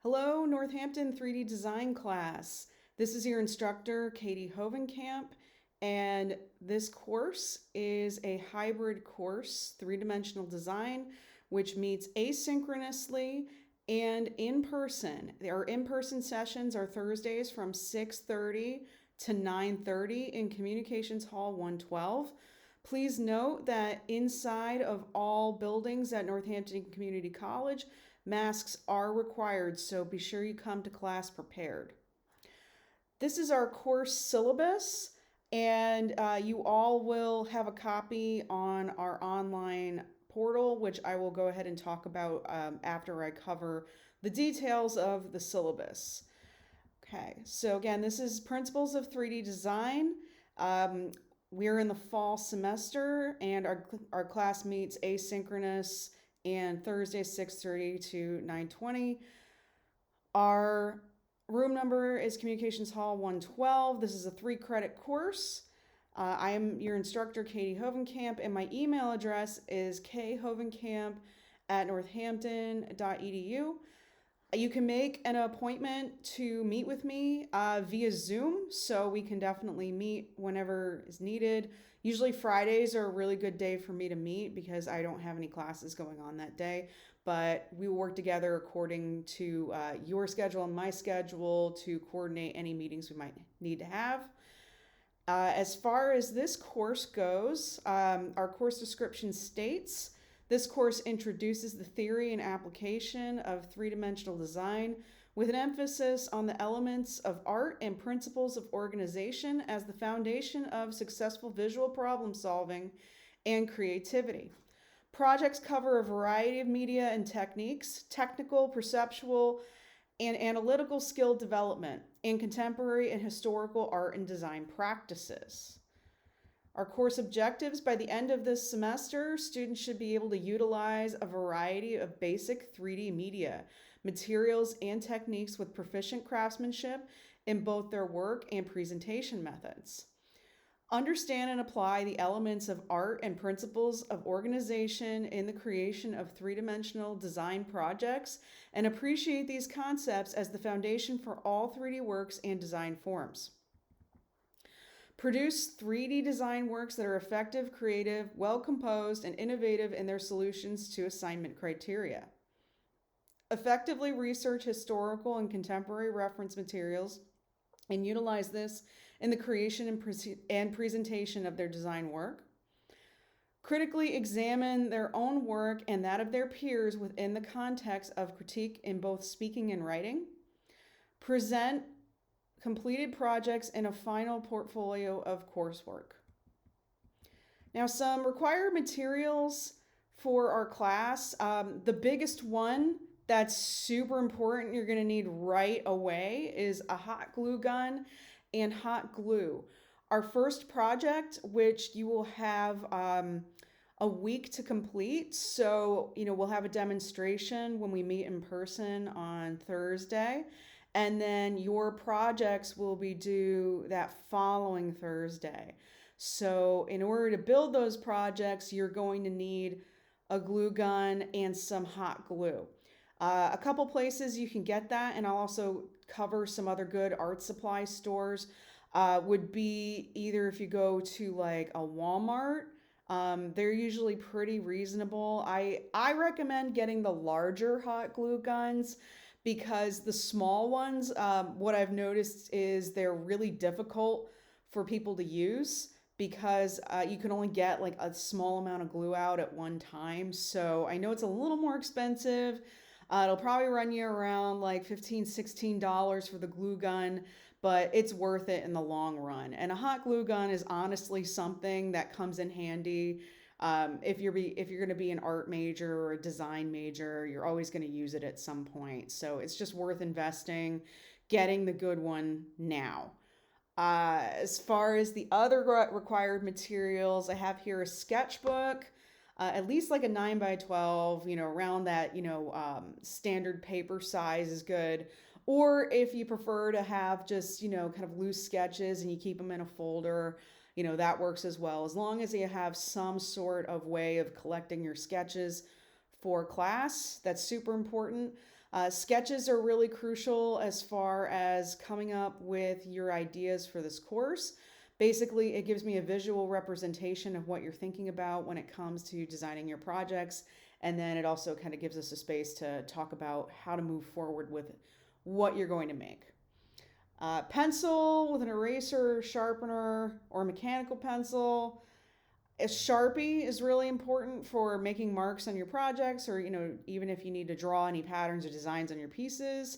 Hello, Northampton 3D Design class. This is your instructor, Katie Hovenkamp, and this course is a hybrid course, three-dimensional design, which meets asynchronously and in person. Our in-person sessions are Thursdays from 6:30 to 9:30 in Communications Hall 112. Please note that inside of all buildings at Northampton Community College, masks are required, so be sure you come to class prepared. This is our course syllabus, and you all will have a copy on our online portal, which I will go ahead and talk about after I cover the details of the syllabus. Okay, so again, this is Principles of 3D Design. We're in the fall semester, and our class meets asynchronous and Thursday 6:30 to 9:20. Our room number is Communications Hall 112. This is a 3-credit course. I am your instructor, Katie Hovenkamp, and my email address is khovenkamp@northampton.edu. You can make an appointment to meet with me via Zoom, so we can definitely meet whenever is needed. Usually Fridays are a really good day for me to meet because I don't have any classes going on that day, but we work together according to your schedule and my schedule to coordinate any meetings we might need to have. As far as this course goes, our course description states, this course introduces the theory and application of three-dimensional design with an emphasis on the elements of art and principles of organization as the foundation of successful visual problem solving and creativity. Projects cover a variety of media and techniques, technical, perceptual, and analytical skill development in contemporary and historical art and design practices. Our course objectives: by the end of this semester, students should be able to utilize a variety of basic 3D media, materials, and techniques with proficient craftsmanship in both their work and presentation methods. Understand and apply the elements of art and principles of organization in the creation of three-dimensional design projects and appreciate these concepts as the foundation for all 3D works and design forms. Produce 3D design works that are effective, creative, well-composed, and innovative in their solutions to assignment criteria. Effectively research historical and contemporary reference materials and utilize this in the creation and presentation of their design work. Critically examine their own work and that of their peers within the context of critique in both speaking and writing. Present completed projects in a final portfolio of coursework. Now, some required materials for our class. The biggest one that's super important you're going to need right away is a hot glue gun and hot glue. Our first project, which you will have a week to complete, so we'll have a demonstration when we meet in person on Thursday. And then your projects will be due that following Thursday. So in order to build those projects, you're going to need a glue gun and some hot glue. A couple places you can get that, and I'll also cover some other good art supply stores, would be either if you go to like a Walmart. They're usually pretty reasonable. I recommend getting the larger hot glue guns, because the small ones, what I've noticed is they're really difficult for people to use because you can only get like a small amount of glue out at one time. So I know it's a little more expensive. It'll probably run you around like $15, $16 for the glue gun, but it's worth it in the long run. And a hot glue gun is honestly something that comes in handy. If you're going to be an art major or a design major, you're always going to use it at some point. So it's just worth investing, getting the good one now. As far as the other required materials, I have here a sketchbook, at least like a 9x12, around that, standard paper size is good. Or if you prefer to have just, kind of loose sketches and you keep them in a folder, that works as well. As long as you have some sort of way of collecting your sketches for class, that's super important. Sketches are really crucial as far as coming up with your ideas for this course. Basically, it gives me a visual representation of what you're thinking about when it comes to designing your projects. And then it also kind of gives us a space to talk about how to move forward with what you're going to make. Pencil with an eraser, sharpener, or mechanical pencil. A Sharpie is really important for making marks on your projects, or even if you need to draw any patterns or designs on your pieces.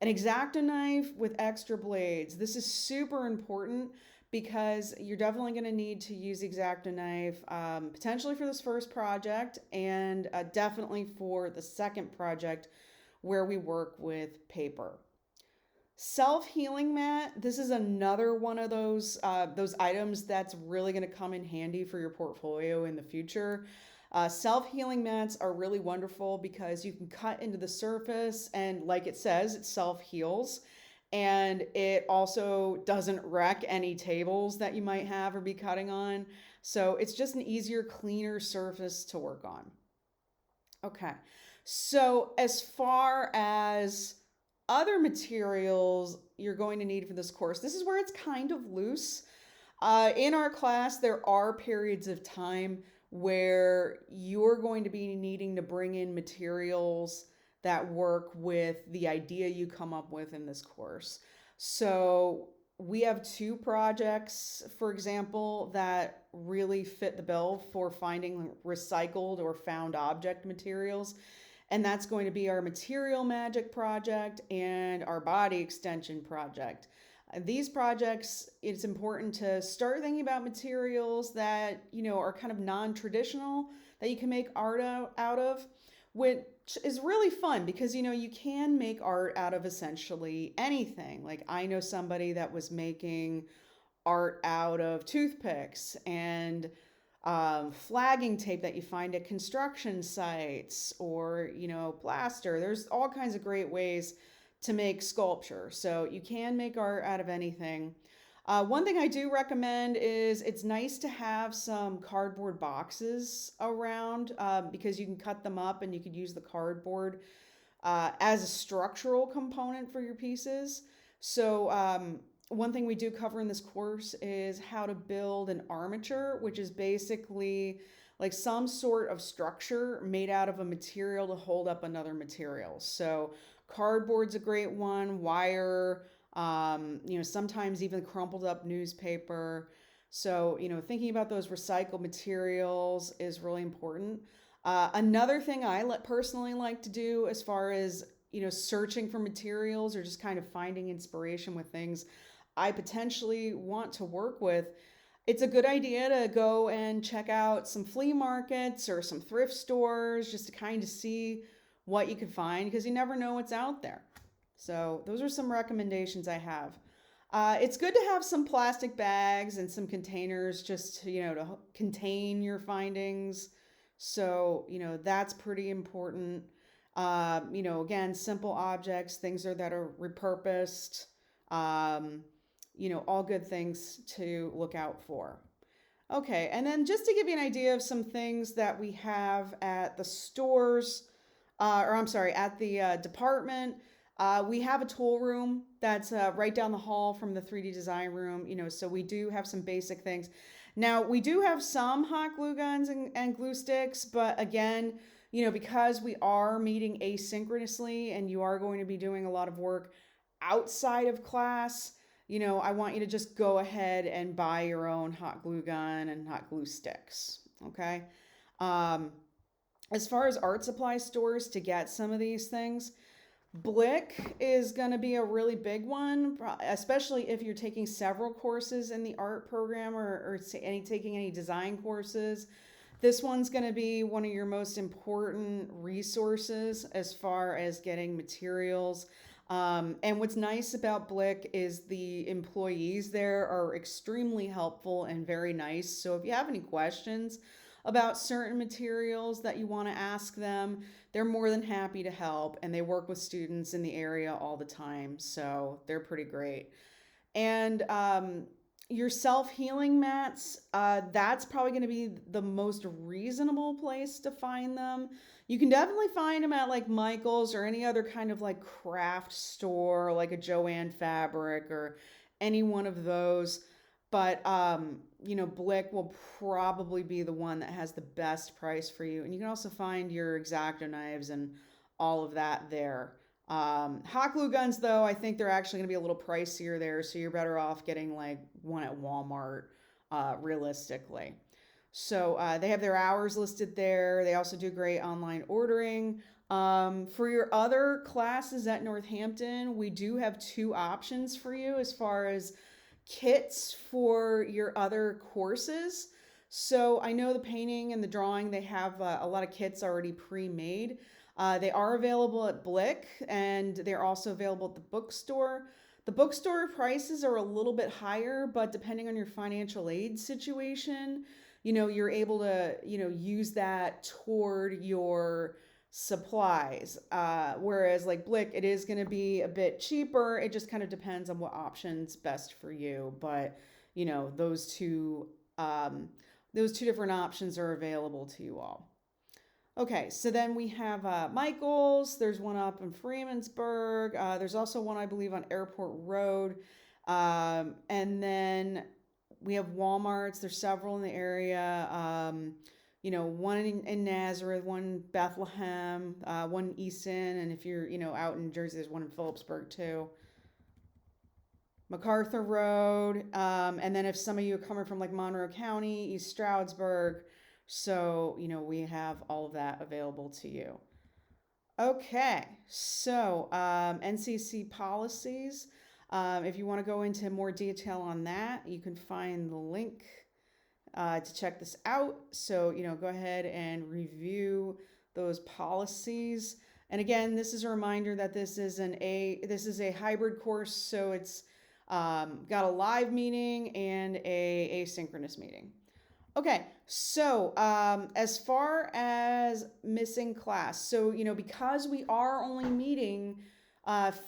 An X-Acto knife with extra blades. This is super important because you're definitely going to need to use the X-Acto knife, potentially for this first project, and definitely for the second project where we work with paper. Self-healing mat. This is another one of those items that's really going to come in handy for your portfolio in the future. Self-healing mats are really wonderful because you can cut into the surface, and like it says, it self-heals, and it also doesn't wreck any tables that you might have or be cutting on. So it's just an easier, cleaner surface to work on. Okay, so as far as other materials you're going to need for this course, this is where it's kind of loose. In our class, there are periods of time where you're going to be needing to bring in materials that work with the idea you come up with in this course. So we have 2 projects, for example, that really fit the bill for finding recycled or found object materials. And that's going to be our material magic project and our body extension project. These projects, it's important to start thinking about materials that, are kind of non-traditional that you can make art out of, which is really fun because, you can make art out of essentially anything. Like I know somebody that was making art out of toothpicks and flagging tape that you find at construction sites, or plaster. There's all kinds of great ways to make sculpture, so you can make art out of anything. One thing I do recommend is it's nice to have some cardboard boxes around, because you can cut them up and you could use the cardboard as a structural component for your pieces. So one thing we do cover in this course is how to build an armature, which is basically like some sort of structure made out of a material to hold up another material. So cardboard's a great one, wire, sometimes even crumpled up newspaper. So, thinking about those recycled materials is really important. Another thing I personally like to do as far as, searching for materials or just kind of finding inspiration with things I potentially want to work with, it's a good idea to go and check out some flea markets or some thrift stores just to kind of see what you can find, because you never know what's out there. So those are some recommendations I have. It's good to have some plastic bags and some containers just to contain your findings. So, that's pretty important. Again, simple objects, things that are repurposed, all good things to look out for. Okay, and then just to give you an idea of some things that we have at the stores, at the department, we have a tool room that's right down the hall from the 3D design room, so we do have some basic things. Now, we do have some hot glue guns and glue sticks, but again, because we are meeting asynchronously and you are going to be doing a lot of work outside of class, I want you to just go ahead and buy your own hot glue gun and hot glue sticks, okay? As far as art supply stores to get some of these things, Blick is going to be a really big one, especially if you're taking several courses in the art program or taking any design courses. This one's going to be one of your most important resources as far as getting materials. And what's nice about Blick is the employees there are extremely helpful and very nice. So if you have any questions about certain materials that you want to ask them, they're more than happy to help, and they work with students in the area all the time. So they're pretty great. And Your self-healing mats, that's probably going to be the most reasonable place to find them. You can definitely find them at like Michael's or any other kind of like craft store, like a Joanne Fabric or any one of those. But Blick will probably be the one that has the best price for you. And you can also find your X-Acto knives and all of that there. Hot glue guns, though, I think they're actually going to be a little pricier there, so you're better off getting like one at Walmart, realistically. So they have their hours listed there. They also do great online ordering. For your other classes at Northampton, we do have two options for you as far as kits for your other courses. So I know the painting and the drawing, they have a lot of kits already pre-made. They are available at Blick and they're also available at the bookstore. The bookstore prices are a little bit higher, but depending on your financial aid situation, you're able to, use that toward your supplies. Whereas like Blick, it is going to be a bit cheaper. It just kind of depends on what option's best for you. But, those two different options are available to you all. Okay, so then we have Michael's. There's one up in Freemansburg. There's also one, I believe, on Airport Road. And then we have Walmart's. There's several in the area. One in Nazareth, one in Bethlehem, one in Easton. And if you're, out in Jersey, there's one in Phillipsburg too. MacArthur Road. And then if some of you are coming from like Monroe County, East Stroudsburg, so, we have all of that available to you. Okay, so NCC policies. If you want to go into more detail on that, you can find the link to check this out. So, go ahead and review those policies. And again, this is a reminder that this is a hybrid course, so it's got a live meeting and a asynchronous meeting. Okay, so as far as missing class, so, because we are only meeting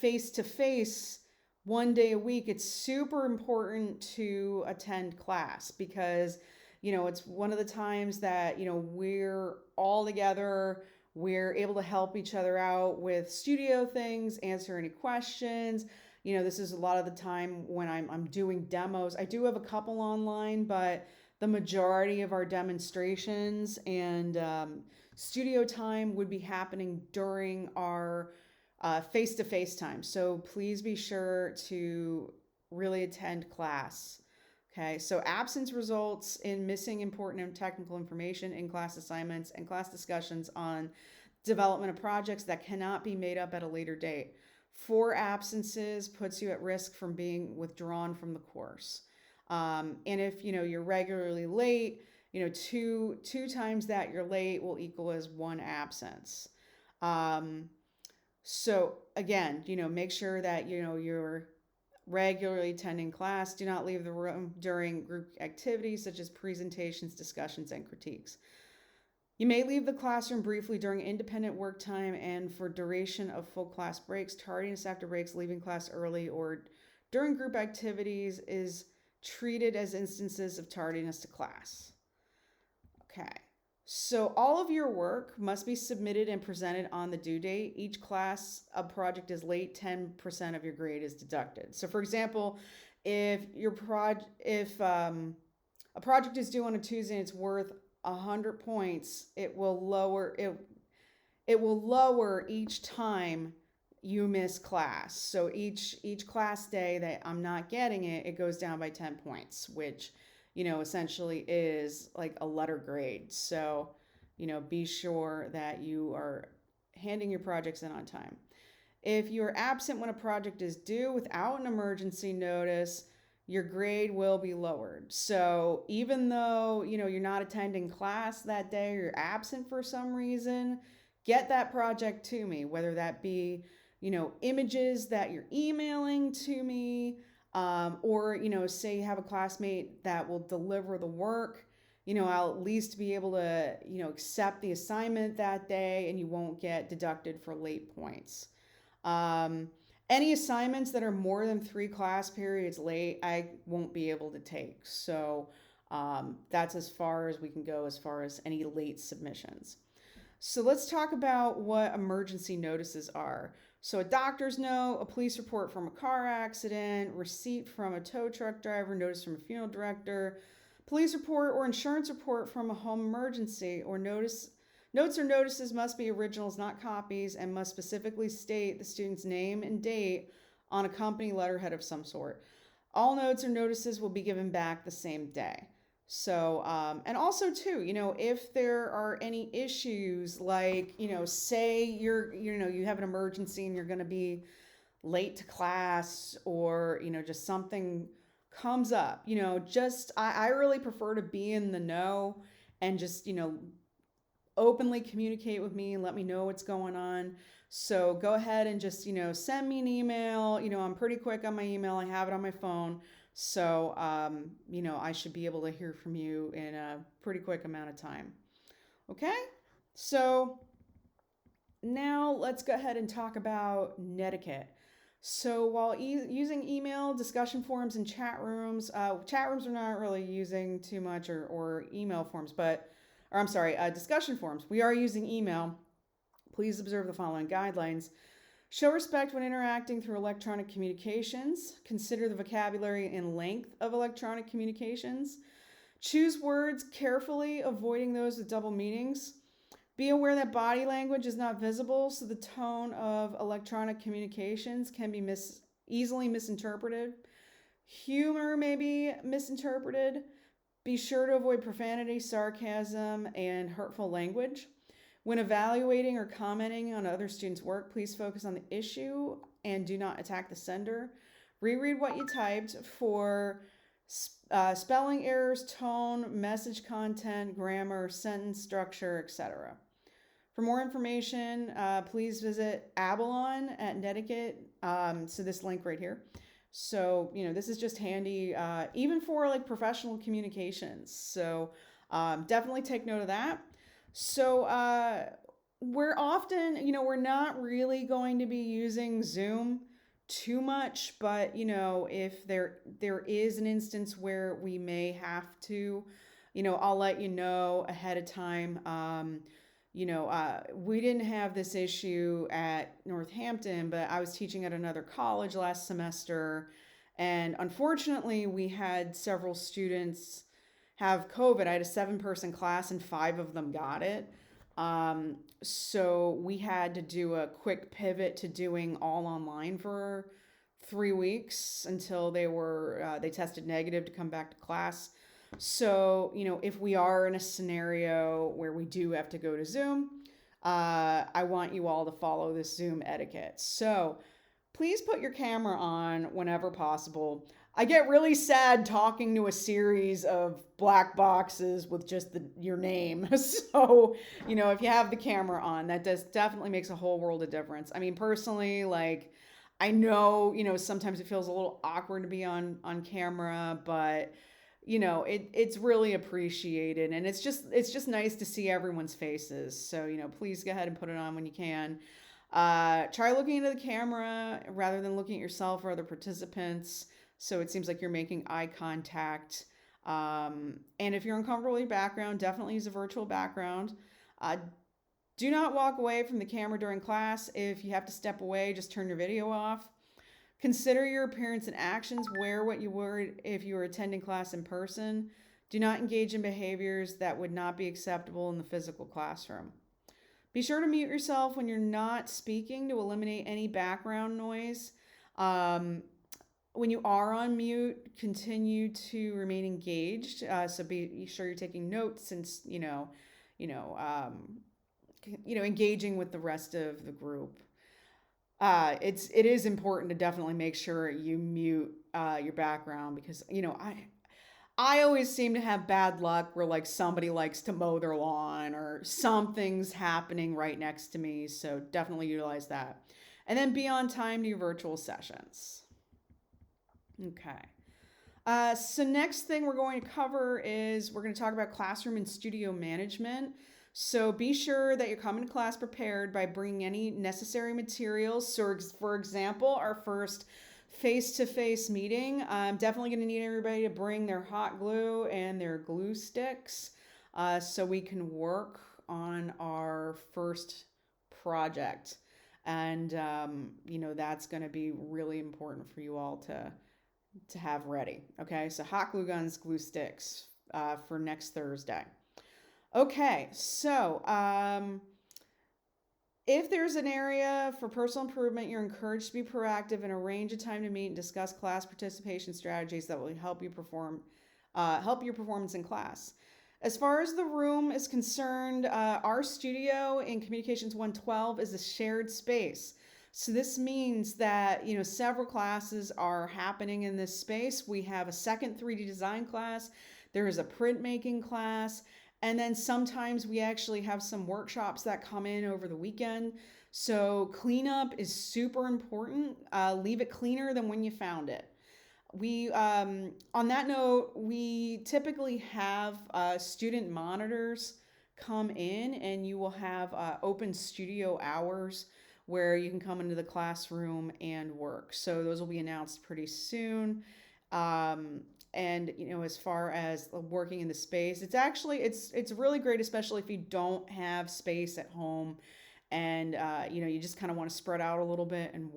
face to face one day a week, it's super important to attend class because, it's one of the times that, we're all together, we're able to help each other out with studio things, answer any questions. This is a lot of the time when I'm doing demos. I do have a couple online, but the majority of our demonstrations and studio time would be happening during our face-to-face time. So please be sure to really attend class. Okay, so absence results in missing important and technical information in class assignments and class discussions on development of projects that cannot be made up at a later date. 4 absences puts you at risk from being withdrawn from the course. And if, you're regularly late, two times that you're late will equal as 1 absence. So again, make sure that, you're regularly attending class. Do not leave the room during group activities such as presentations, discussions, and critiques. You may leave the classroom briefly during independent work time and for duration of full class breaks. Tardiness after breaks, leaving class early, or during group activities is treated as instances of tardiness to class. Okay, so all of your work must be submitted and presented on the due date. Each class a project is late, 10% of your grade is deducted. So for example, if a project is due on a Tuesday and it's worth 100 points, it will lower each time you miss class. So each class day that I'm not getting it, it goes down by 10 points, which, essentially is like a letter grade. So, be sure that you are handing your projects in on time. If you're absent when a project is due without an emergency notice, your grade will be lowered. So even though, you're not attending class that day or you're absent for some reason, get that project to me, whether that be, images that you're emailing to me, or, say you have a classmate that will deliver the work, I'll at least be able to, accept the assignment that day and you won't get deducted for late points. Any assignments that are more than 3 class periods late, I won't be able to take. So that's as far as we can go as far as any late submissions. So let's talk about what emergency notices are. So a doctor's note, a police report from a car accident, receipt from a tow truck driver, notice from a funeral director, police report or insurance report from a home emergency, or notice. Notes or notices must be originals, not copies, and must specifically state the student's name and date on a company letterhead of some sort. All notes or notices will be given back the same day. So, and also too, if there are any issues, like, say you have an emergency and you're going to be late to class, or, just something comes up, I really prefer to be in the know and just, openly communicate with me and let me know what's going on. So go ahead and just, send me an email. I'm pretty quick on my email. I have it on my phone. So, I should be able to hear from you in a pretty quick amount of time. Okay? So now let's go ahead and talk about netiquette. So while using email, discussion forums, and chat rooms are not really using too much, or email forms, discussion forums. We are using email. Please observe the following guidelines. Show respect when interacting through electronic communications. Consider the vocabulary and length of electronic communications. Choose words carefully, avoiding those with double meanings. Be aware that body language is not visible, so the tone of electronic communications can be easily misinterpreted. Humor may be misinterpreted. Be sure to avoid profanity, sarcasm, and hurtful language. When evaluating or commenting on other students' work, please focus on the issue and do not attack the sender. Reread what you typed for spelling errors, tone, message content, grammar, sentence structure, etc. For more information, please visit Abalon at Netiquette. So this link right here. So, this is just handy, even for like professional communications. So definitely take note of that. So we're often, we're not really going to be using Zoom too much, but, if there is an instance where we may have to, I'll let you know ahead of time. We didn't have this issue at Northampton, but I was teaching at another college last semester. And unfortunately, we had several students have COVID. I had a 7-person class and 5 of them got it. So we had to do a quick pivot to doing all online for 3 weeks until they tested negative to come back to class. So, if we are in a scenario where we do have to go to Zoom, I want you all to follow this Zoom etiquette. So please put your camera on whenever possible. I get really sad talking to a series of black boxes with just your name. So, if you have the camera on, that definitely makes a whole world of difference. I mean, personally, like, I know, sometimes it feels a little awkward to be on camera, but it's really appreciated, and it's just nice to see everyone's faces. So, please go ahead and put it on when you can. Try looking into the camera rather than looking at yourself or other participants. So it seems like you're making eye contact. And if you're uncomfortable with your background, definitely use a virtual background. Do not walk away from the camera during class. If you have to step away, just turn your video off. Consider your appearance and actions. Wear what you would if you were attending class in person. Do not engage in behaviors that would not be acceptable in the physical classroom. Be sure to mute yourself when you're not speaking to eliminate any background noise. When you are on mute, continue to remain engaged. So be sure you're taking notes and engaging with the rest of the group. It is important to definitely make sure you mute your background, because I always seem to have bad luck where, like, somebody likes to mow their lawn or something's happening right next to me. So definitely utilize that. And then be on time to your virtual sessions. Okay. So next thing we're going to cover is we're going to talk about classroom and studio management. So be sure that you're coming to class prepared by bringing any necessary materials. So, for example, our first face-to-face meeting, I'm definitely going to need everybody to bring their hot glue and their glue sticks so we can work on our first project. And that's going to be really important for you all to have ready. Okay, so hot glue guns, glue sticks for next Thursday. Okay, so if there's an area for personal improvement, you're encouraged to be proactive and arrange a time to meet and discuss class participation strategies that will help help your performance in class. As far as the room is concerned, our studio in Communications 112 is a shared space. So this means that several classes are happening in this space. We have a second 3D design class. There is a printmaking class. And then sometimes we actually have some workshops that come in over the weekend. So cleanup is super important. Leave it cleaner than when you found it. On that note, we typically have student monitors come in, and you will have open studio hours where you can come into the classroom and work. So those will be announced pretty soon. And as far as working in the space, it's really great, especially if you don't have space at home, and you just kind of want to spread out a little bit and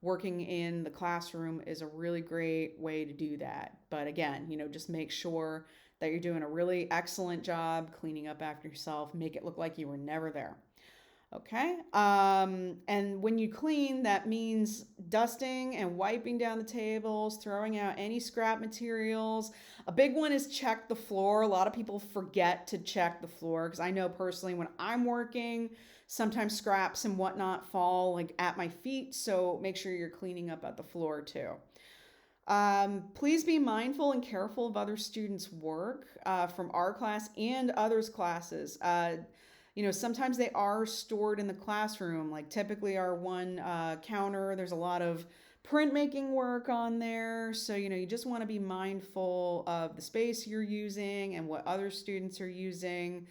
working in the classroom is a really great way to do that. But again, just make sure that you're doing a really excellent job cleaning up after yourself. Make it look like you were never there. Okay. And when you clean, that means dusting and wiping down the tables, throwing out any scrap materials. A big one is check the floor. A lot of people forget to check the floor, because I know personally when I'm working, sometimes scraps and whatnot fall like at my feet. So make sure you're cleaning up at the floor too. Please be mindful and careful of other students' work from our class and others' classes. Sometimes they are stored in the classroom, like typically our one counter, there's a lot of printmaking work on there. So, you just want to be mindful of the space you're using and what other students are using.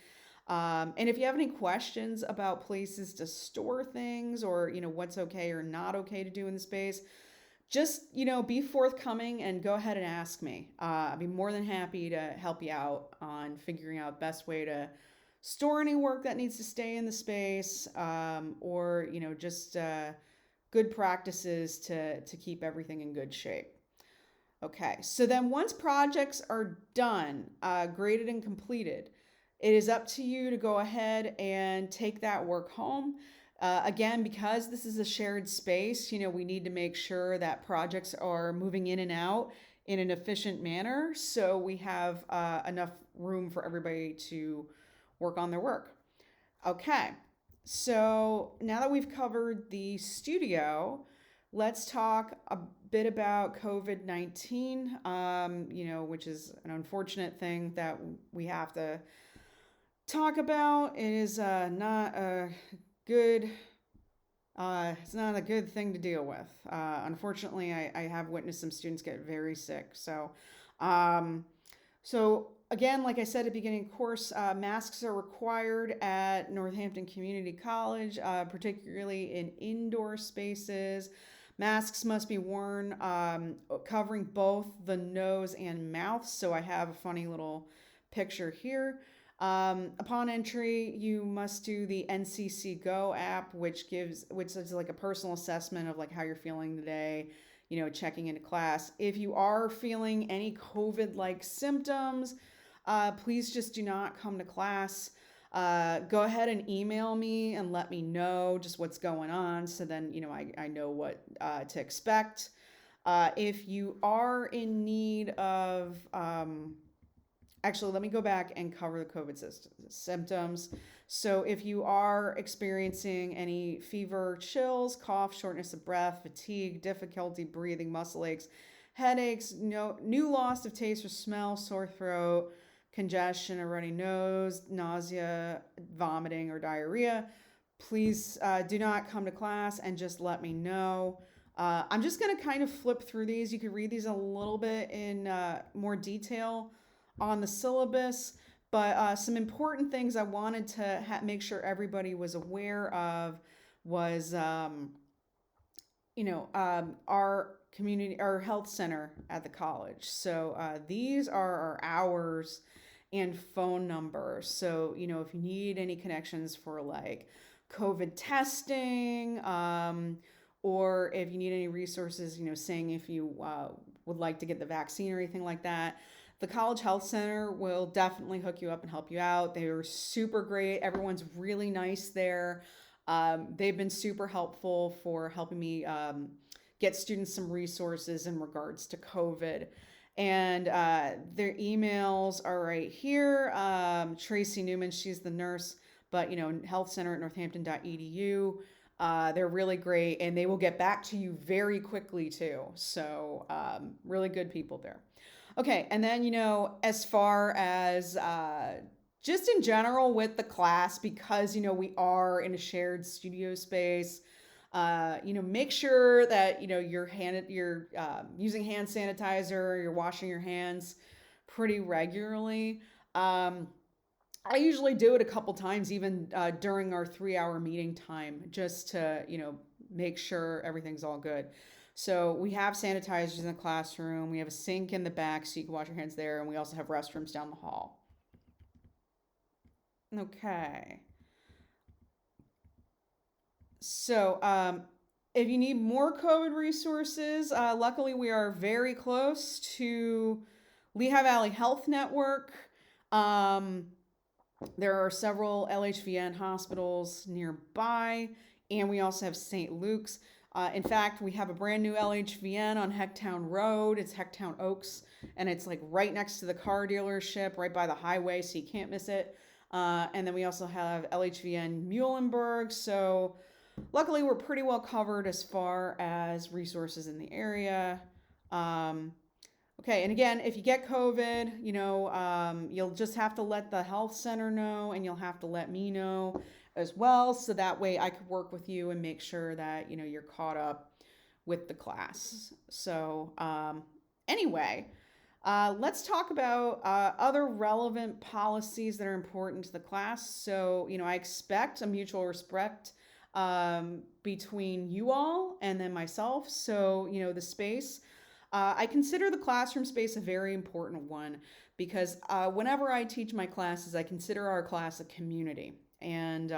And if you have any questions about places to store things, or, what's okay or not okay to do in the space, just, be forthcoming and go ahead and ask me. I'd be more than happy to help you out on figuring out best way to store any work that needs to stay in the space, or just good practices to keep everything in good shape. Okay, so then once projects are done, graded and completed, it is up to you to go ahead and take that work home. Again, because this is a shared space, we need to make sure that projects are moving in and out in an efficient manner, so we have enough room for everybody to work on their work. Okay, so now that we've covered the studio, let's talk a bit about COVID-19, which is an unfortunate thing that we have to talk about. It is not a good it's not a good thing to deal with. Unfortunately, I have witnessed some students get very sick. So again, like I said at the beginning of the course, masks are required at Northampton Community College, particularly in indoor spaces. Masks must be worn covering both the nose and mouth. So I have a funny little picture here. Upon entry, you must do the NCC Go app, which is like a personal assessment of like how you're feeling today, checking into class. If you are feeling any COVID-like symptoms, please just do not come to class. Go ahead and email me and let me know just what's going on, so then, I know what to expect. If you are in need of... Actually, let me go back and cover the COVID symptoms. So if you are experiencing any fever, chills, cough, shortness of breath, fatigue, difficulty breathing, muscle aches, headaches, new loss of taste or smell, sore throat, congestion, a runny nose, nausea, vomiting, or diarrhea, please do not come to class and just let me know. I'm just going to kind of flip through these. You can read these a little bit in more detail on the syllabus, But some important things I wanted to make sure everybody was aware of was, our community, our health center at the college. So these are our hours and phone numbers. So, if you need any connections for like COVID testing, or if you need any resources, saying if you would like to get the vaccine or anything like that, the College Health Center will definitely hook you up and help you out. They are super great. Everyone's really nice there. They've been super helpful for helping me get students some resources in regards to COVID. And their emails are right here. Tracy Newman, she's the nurse, but health center at northampton.edu. They're really great, and they will get back to you very quickly too. So really good people there. Okay, and then as far as just in general with the class, because we are in a shared studio space, make sure that you're using hand sanitizer, you're washing your hands pretty regularly. I usually do it a couple times, even during our 3-hour meeting time, just to make sure everything's all good. So we have sanitizers in the classroom. We have a sink in the back so you can wash your hands there, and we also have restrooms down the hall. Okay. So if you need more COVID resources, luckily we are very close to Lehigh Valley Health Network. There are several LHVN hospitals nearby, and we also have St. Luke's. In fact, we have a brand new LHVN on Hecktown Road. It's Hecktown Oaks, and it's like right next to the car dealership, right by the highway, so you can't miss it. And then we also have LHVN Muhlenberg. So luckily, we're pretty well covered as far as resources in the area. Okay, and again, if you get COVID, you'll just have to let the health center know, and you'll have to let me know as well, so that way I could work with you and make sure that you're caught up with the class. So anyway, let's talk about other relevant policies that are important to the class. So I expect a mutual respect between you all and then myself. So the space. I consider the classroom space a very important one because whenever I teach my classes, I consider our class a community. And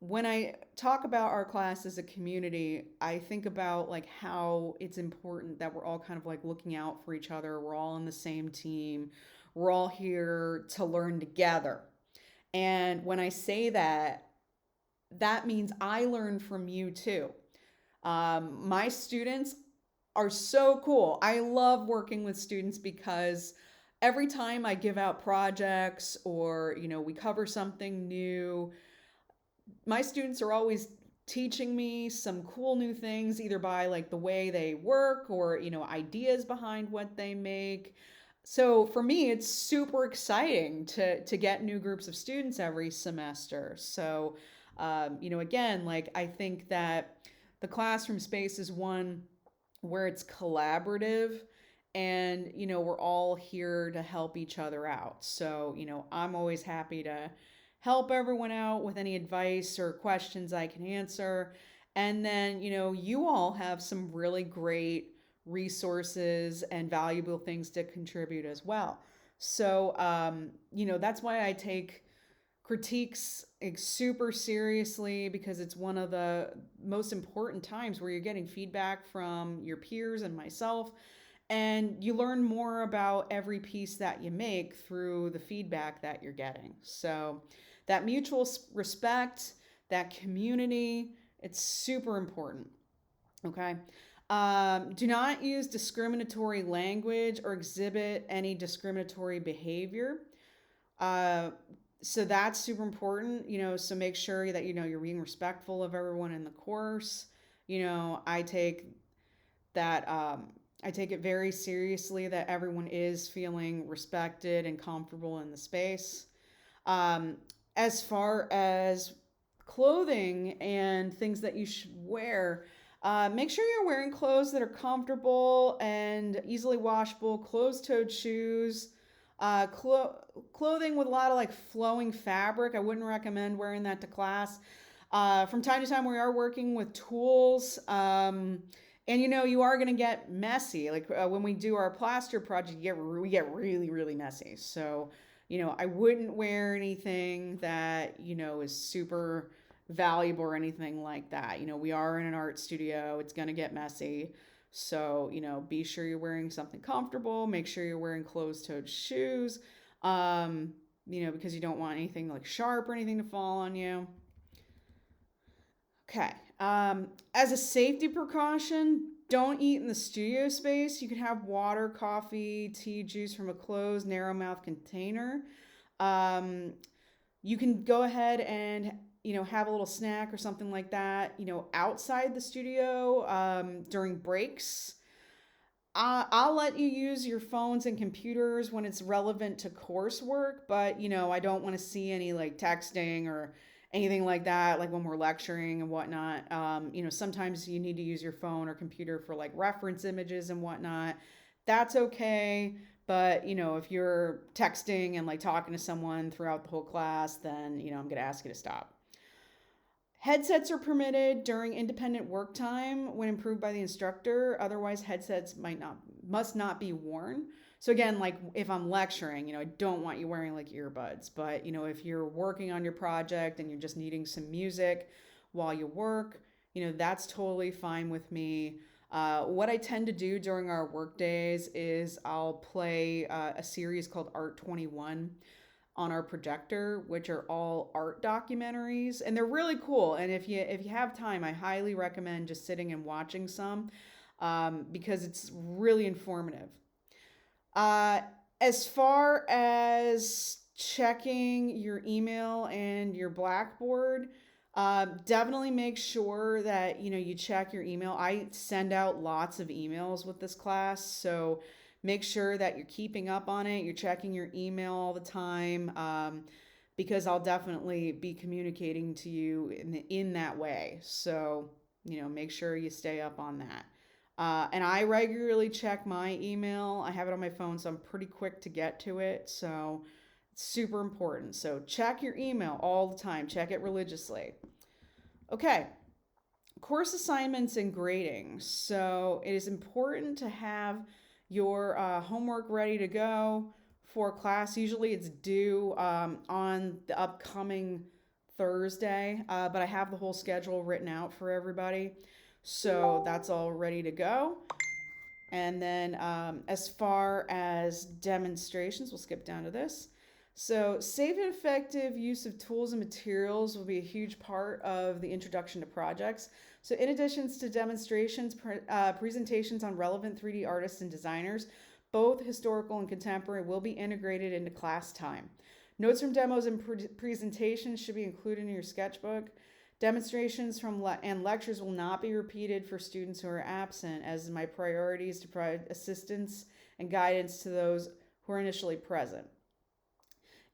when I talk about our class as a community, I think about like how it's important that we're all kind of like looking out for each other. We're all on the same team. We're all here to learn together. And when I say that, that means I learn from you too. My students are so cool. I love working with students because every time I give out projects or, we cover something new, my students are always teaching me some cool new things, either by like the way they work or, ideas behind what they make. So for me, it's super exciting to get new groups of students every semester. So, again, like I think that the classroom space is one where it's collaborative and we're all here to help each other out. So I'm always happy to help everyone out with any advice or questions I can answer. And then you all have some really great resources and valuable things to contribute as well. So that's why I take critiques super seriously, because it's one of the most important times where you're getting feedback from your peers and myself, and you learn more about every piece that you make through the feedback that you're getting. So that mutual respect, that community, it's super important. Okay. Do not use discriminatory language or exhibit any discriminatory behavior. So that's super important, so make sure that, you're being respectful of everyone in the course. I take it very seriously that everyone is feeling respected and comfortable in the space. As far as clothing and things that you should wear, make sure you're wearing clothes that are comfortable and easily washable, closed-toed shoes. Clothing with a lot of like flowing fabric. I wouldn't recommend wearing that to class. From time to time, we are working with tools. And you are going to get messy. Like when we do our plaster project, we get really, really messy. So, I wouldn't wear anything that, is super valuable or anything like that. We are in an art studio, it's going to get messy. So, be sure you're wearing something comfortable. Make sure you're wearing closed toed shoes, because you don't want anything like sharp or anything to fall on you. Okay. As a safety precaution, don't eat in the studio space. You can have water, coffee, tea, juice from a closed, narrow mouth container. Um, you can go ahead and have a little snack or something like that outside the studio during breaks. I'll let you use your phones and computers when it's relevant to coursework, but I don't want to see any like texting or anything like that, like when we're lecturing and whatnot. Sometimes you need to use your phone or computer for like reference images and whatnot. That's okay. But if you're texting and like talking to someone throughout the whole class, then I'm gonna ask you to stop. Headsets are permitted during independent work time when approved by the instructor. Otherwise, headsets must not be worn. So again, like if I'm lecturing, I don't want you wearing like earbuds. But if you're working on your project and you're just needing some music while you work, that's totally fine with me. What I tend to do during our work days is I'll play a series called Art 21 on our projector, which are all art documentaries, and they're really cool. And if you have time, I highly recommend just sitting and watching some because it's really informative. Uh, as far as checking your email and your Blackboard, definitely make sure that you check your email. I send out lots of emails with this class, so make sure that you're keeping up on it. You're checking your email all the time, because I'll definitely be communicating to you in that way. So make sure you stay up on that. And I regularly check my email. I have it on my phone, so I'm pretty quick to get to it. So it's super important. So check your email all the time, check it religiously. Okay, course assignments and grading. So it is important to have your homework ready to go for class. Usually it's due on the upcoming Thursday, but I have the whole schedule written out for everybody. So that's all ready to go. And then as far as demonstrations, we'll skip down to this. So safe and effective use of tools and materials will be a huge part of the introduction to projects. So in addition to demonstrations, presentations on relevant 3D artists and designers, both historical and contemporary, will be integrated into class time. Notes from demos and presentations should be included in your sketchbook. Demonstrations and lectures will not be repeated for students who are absent, as my priority is to provide assistance and guidance to those who are initially present.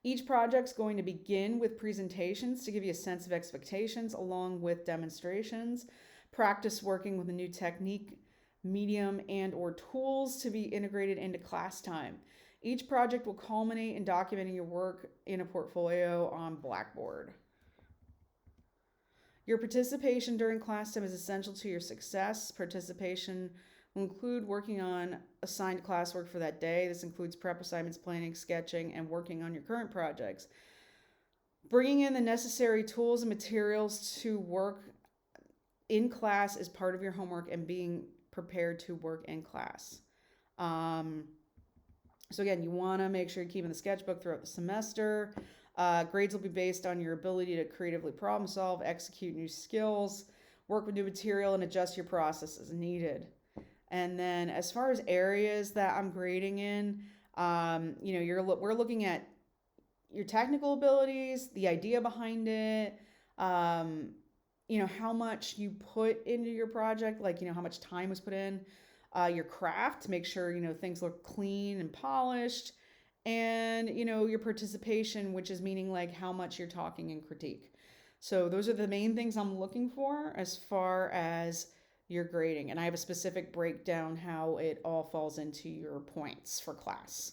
Each project is going to begin with presentations to give you a sense of expectations, along with demonstrations. Practice working with a new technique, medium, and or tools to be integrated into class time. Each project will culminate in documenting your work in a portfolio on Blackboard. Your participation during class time is essential to your success. Participation will include working on assigned classwork for that day. This includes prep assignments, planning, sketching, and working on your current projects. Bringing in the necessary tools and materials to work in class is part of your homework, and being prepared to work in class. So again, you want to make sure you're keeping the sketchbook throughout the semester. Grades will be based on your ability to creatively problem solve, execute new skills, work with new material, and adjust your process as needed. And then as far as areas that I'm grading in, we're looking at your technical abilities, the idea behind it, how much you put into your project, like, how much time was put in, your craft to make sure, things look clean and polished, and, your participation, which is meaning like how much you're talking in critique. So those are the main things I'm looking for as far as your grading. And I have a specific breakdown how it all falls into your points for class.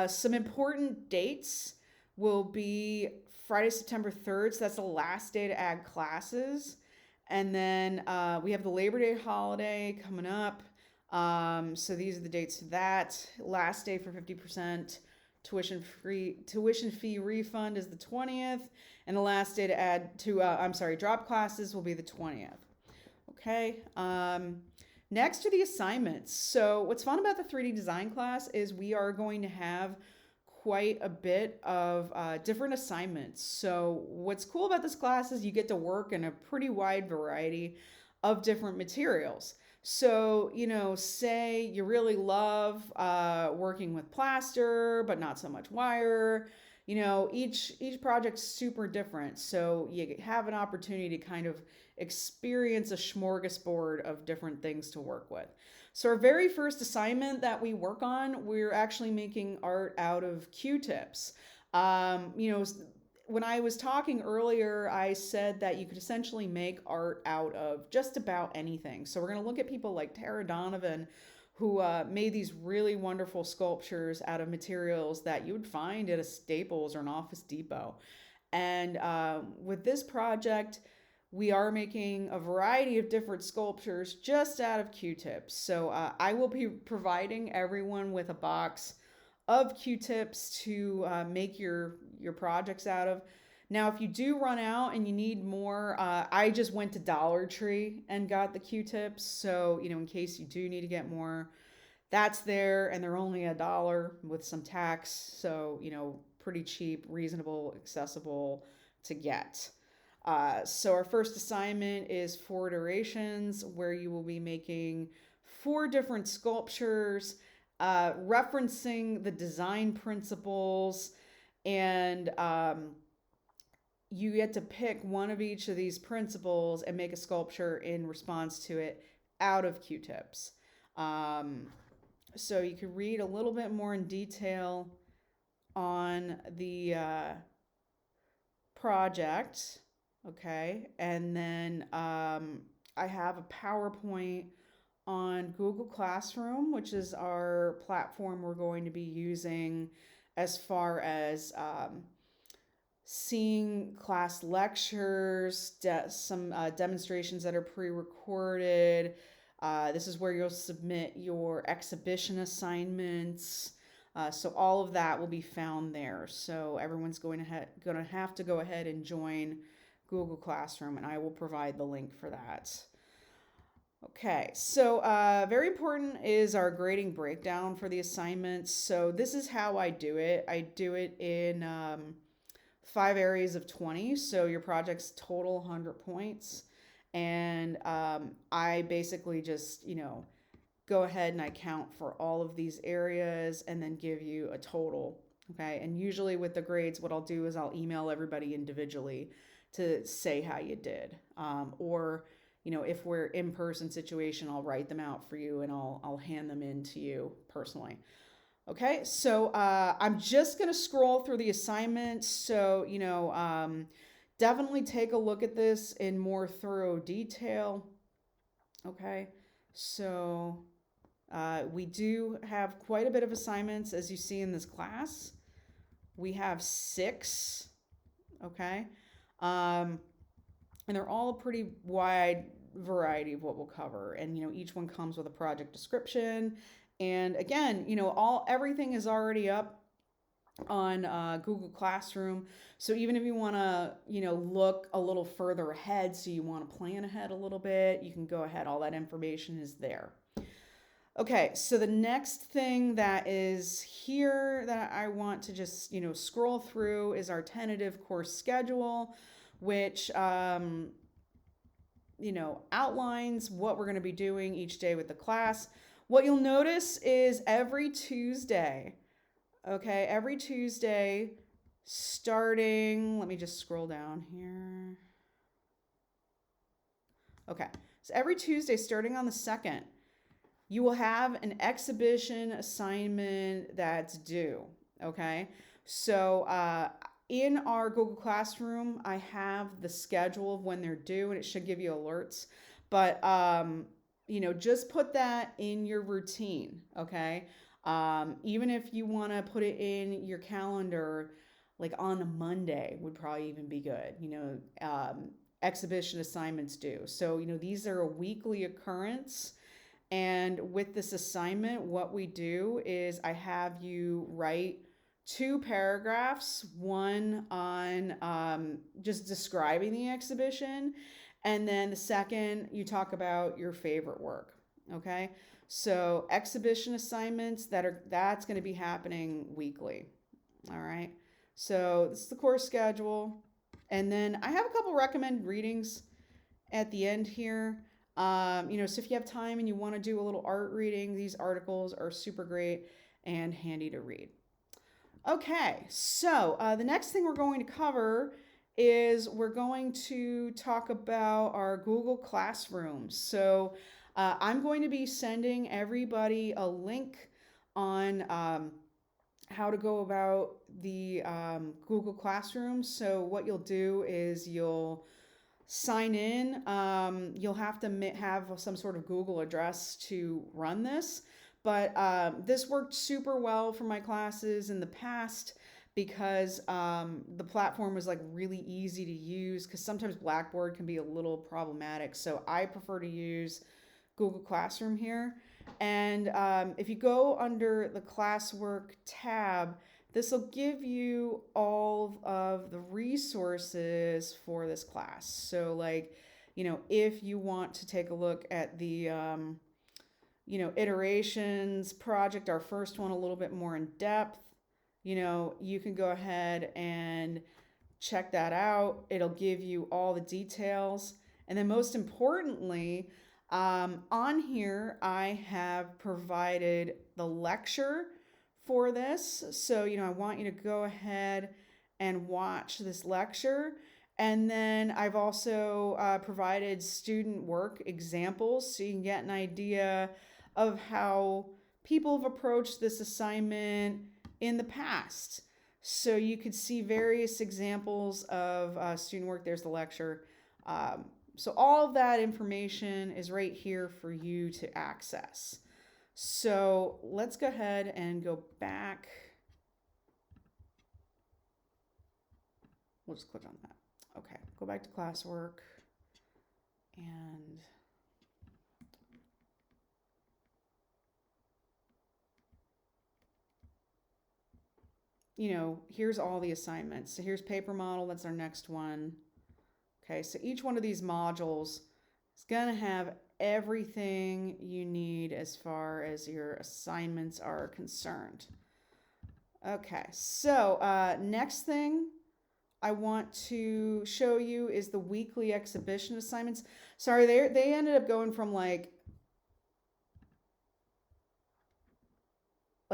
Some important dates will be Friday, September 3rd. So that's the last day to add classes. And then we have the Labor Day holiday coming up. So these are the dates for that. Last day for 50% tuition fee refund is the 20th. And the last day to add to, drop classes will be the 20th. Okay. Next are the assignments. So what's fun about the 3D design class is we are going to have quite a bit of different assignments. So what's cool about this class is you get to work in a pretty wide variety of different materials. So, say you really love working with plaster, but not so much wire. Each project's super different. So you have an opportunity to kind of experience a smorgasbord of different things to work with. So our very first assignment that we work on, we're actually making art out of Q-tips. When I was talking earlier, I said that you could essentially make art out of just about anything. So we're going to look at people like Tara Donovan, who made these really wonderful sculptures out of materials that you would find at a Staples or an Office Depot. And with this project, we are making a variety of different sculptures just out of Q-tips. So I will be providing everyone with a box of Q-tips to make your projects out of. Now, if you do run out and you need more, I just went to Dollar Tree and got the Q-tips. So, in case you do need to get more, that's there, and they're only $1 with some tax. So, pretty cheap, reasonable, accessible to get. So our first assignment is 4 iterations, where you will be making 4 different sculptures, referencing the design principles, and you get to pick one of each of these principles and make a sculpture in response to it out of Q-tips. So you can read a little bit more in detail on the project. Okay, and then I have a PowerPoint on Google Classroom, which is our platform we're going to be using as far as seeing class lectures, some demonstrations that are pre-recorded. This is where you'll submit your exhibition assignments. So all of that will be found there. So everyone's going to have to go ahead and join Google Classroom, and I will provide the link for that. Okay, so very important is our grading breakdown for the assignments. So this is how I do it. I do it in 5 areas of 20. So your project's total 100 points. And I basically just, go ahead and I count for all of these areas and then give you a total. Okay, and usually with the grades, what I'll do is I'll email everybody individually to say how you did. Or, if we're in-person situation, I'll write them out for you and I'll hand them in to you personally. Okay, so I'm just going to scroll through the assignments. So, definitely take a look at this in more thorough detail. Okay, so we do have quite a bit of assignments, as you see in this class. We have 6, okay? And they're all a pretty wide variety of what we'll cover. And, each one comes with a project description. And again, everything is already up on Google Classroom. So even if you want to, look a little further ahead, so you want to plan ahead a little bit, you can go ahead. All that information is there. Okay, so the next thing that is here that I want to just, scroll through is our tentative course schedule, which, outlines what we're going to be doing each day with the class. What you'll notice is every Tuesday, starting, let me just scroll down here. Okay, so every Tuesday starting on the 2nd, you will have an exhibition assignment that's due, okay? So in our Google Classroom, I have the schedule of when they're due, and it should give you alerts. But, just put that in your routine, okay? Even if you want to put it in your calendar, like on a Monday would probably even be good. Exhibition assignments do. So, these are a weekly occurrence. And with this assignment, what we do is I have you write two paragraphs, one on just describing the exhibition, and then the second, you talk about your favorite work. Okay. So exhibition assignments that's going to be happening weekly. All right. So this is the course schedule. And then I have a couple recommended readings at the end here. So if you have time and you want to do a little art reading, these articles are super great and handy to read. Okay, so the next thing we're going to cover is we're going to talk about our Google Classroom. So I'm going to be sending everybody a link on how to go about the Google Classroom. So what you'll do is you'll sign in. You'll have to have some sort of Google address to run this. But this worked super well for my classes in the past because the platform was like really easy to use, because sometimes Blackboard can be a little problematic. So I prefer to use Google Classroom here. And if you go under the classwork tab, this will give you all of the resources for this class. So like, if you want to take a look at the, iterations project, our first one, a little bit more in depth, you can go ahead and check that out. It'll give you all the details. And then most importantly, on here, I have provided the lecture for this. So, I want you to go ahead and watch this lecture. And then I've also provided student work examples so you can get an idea of how people have approached this assignment in the past. So you could see various examples of student work. There's the lecture. So all of that information is right here for you to access. So let's go ahead and go back. We'll just click on that. Okay, go back to classwork. And here's all the assignments. So here's paper model, that's our next one. Okay, so each one of these modules is going to have everything you need as far as your assignments are concerned. Okay, so next thing I want to show you is the weekly exhibition assignments. Sorry, they ended up going from like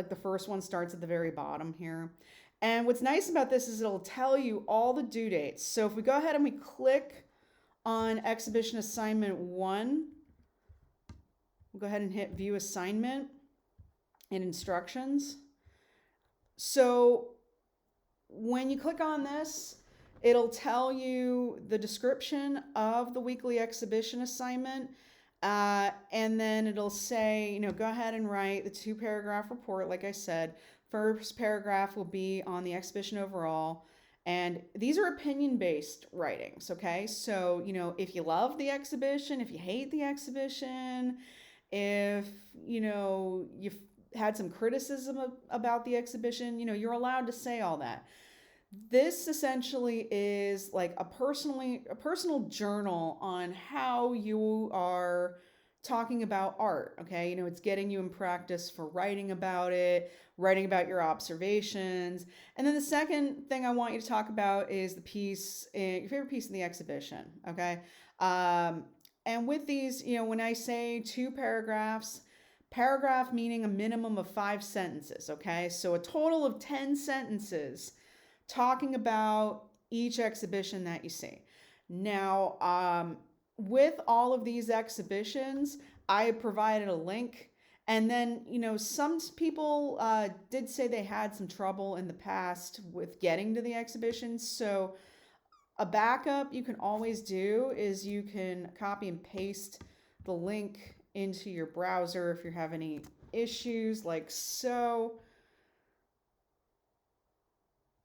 the first one starts at the very bottom here. And what's nice about this is it'll tell you all the due dates. So if we go ahead and we click on exhibition assignment 1, we'll go ahead and hit view assignment and instructions. So when you click on this, it'll tell you the description of the weekly exhibition assignment. And then it'll say, go ahead and write the 2-paragraph report. Like I said, first paragraph will be on the exhibition overall. And these are opinion-based writings, okay? So, if you love the exhibition, if you hate the exhibition, if, you've had some criticism about the exhibition, you're allowed to say all that. This essentially is like a personal journal on how you are talking about art, okay? It's getting you in practice for writing about it, writing about your observations. And then the second thing I want you to talk about is the piece, your favorite piece in the exhibition, okay? And with these, when I say 2 paragraphs, paragraph meaning a minimum of 5 sentences, okay? So a total of 10 sentences talking about each exhibition that you see. Now, with all of these exhibitions, I provided a link. And then, some people did say they had some trouble in the past with getting to the exhibitions. So a backup you can always do is you can copy and paste the link into your browser if you have any issues like so.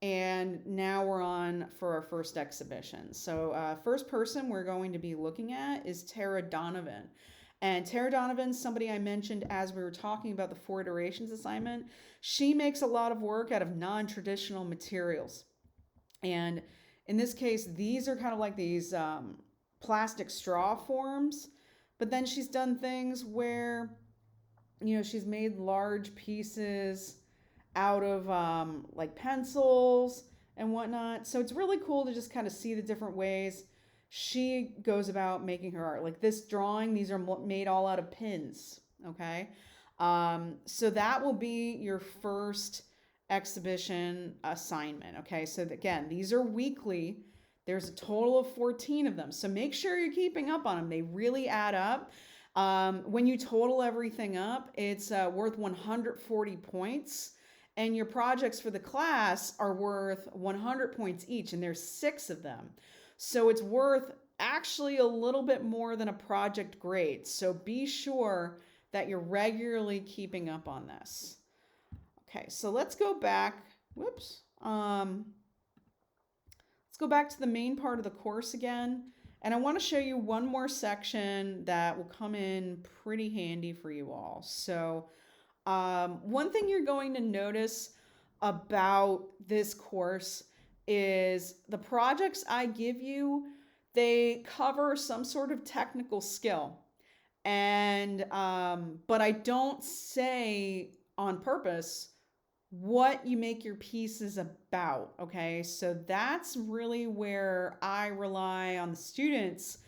And now we're on for our first exhibition. So, first person we're going to be looking at is Tara Donovan. And Tara Donovan's somebody I mentioned as we were talking about the 4 iterations assignment. She makes a lot of work out of non traditional materials. And in this case, these are kind of like these plastic straw forms. But then she's done things where, she's made large pieces out of like pencils and whatnot. So it's really cool to just kind of see the different ways she goes about making her art. Like this drawing, these are made all out of pins. Okay. So that will be your first exhibition assignment. Okay. So again, these are weekly. There's a total of 14 of them. So make sure you're keeping up on them. They really add up. When you total everything up, it's worth 140 points. And your projects for the class are worth 100 points each, and there's 6 of them. So it's worth actually a little bit more than a project grade. So be sure that you're regularly keeping up on this. Okay, so let's go back. Whoops. Let's go back to the main part of the course again. And I want to show you one more section that will come in pretty handy for you all. So one thing you're going to notice about this course is the projects I give you, they cover some sort of technical skill. And, but I don't say on purpose what you make your pieces about. Okay. So that's really where I rely on the students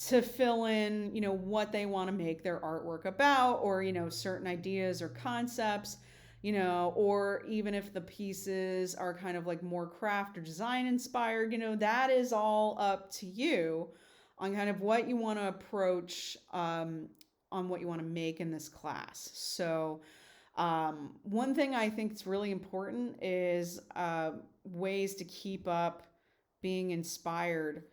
to fill in, what they want to make their artwork about, or, certain ideas or concepts, or even if the pieces are kind of like more craft or design inspired, that is all up to you on kind of what you want to approach on what you want to make in this class. So, one thing I think is really important is ways to keep up being inspired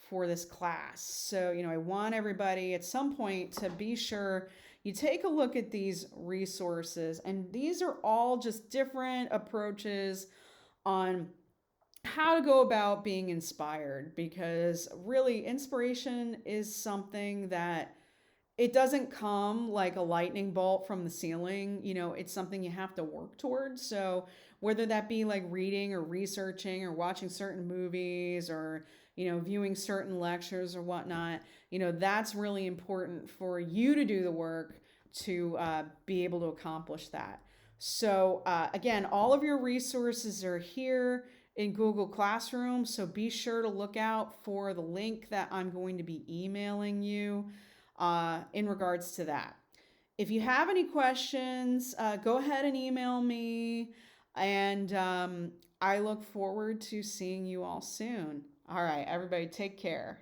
for this class. So, I want everybody at some point to be sure you take a look at these resources. And these are all just different approaches on how to go about being inspired, because really inspiration is something that it doesn't come like a lightning bolt from the ceiling. It's something you have to work towards. So whether that be like reading or researching or watching certain movies or, viewing certain lectures or whatnot, that's really important for you to do the work to be able to accomplish that. So again, all of your resources are here in Google Classroom. So be sure to look out for the link that I'm going to be emailing you in regards to that. If you have any questions, go ahead and email me. And I look forward to seeing you all soon. All right, everybody, take care.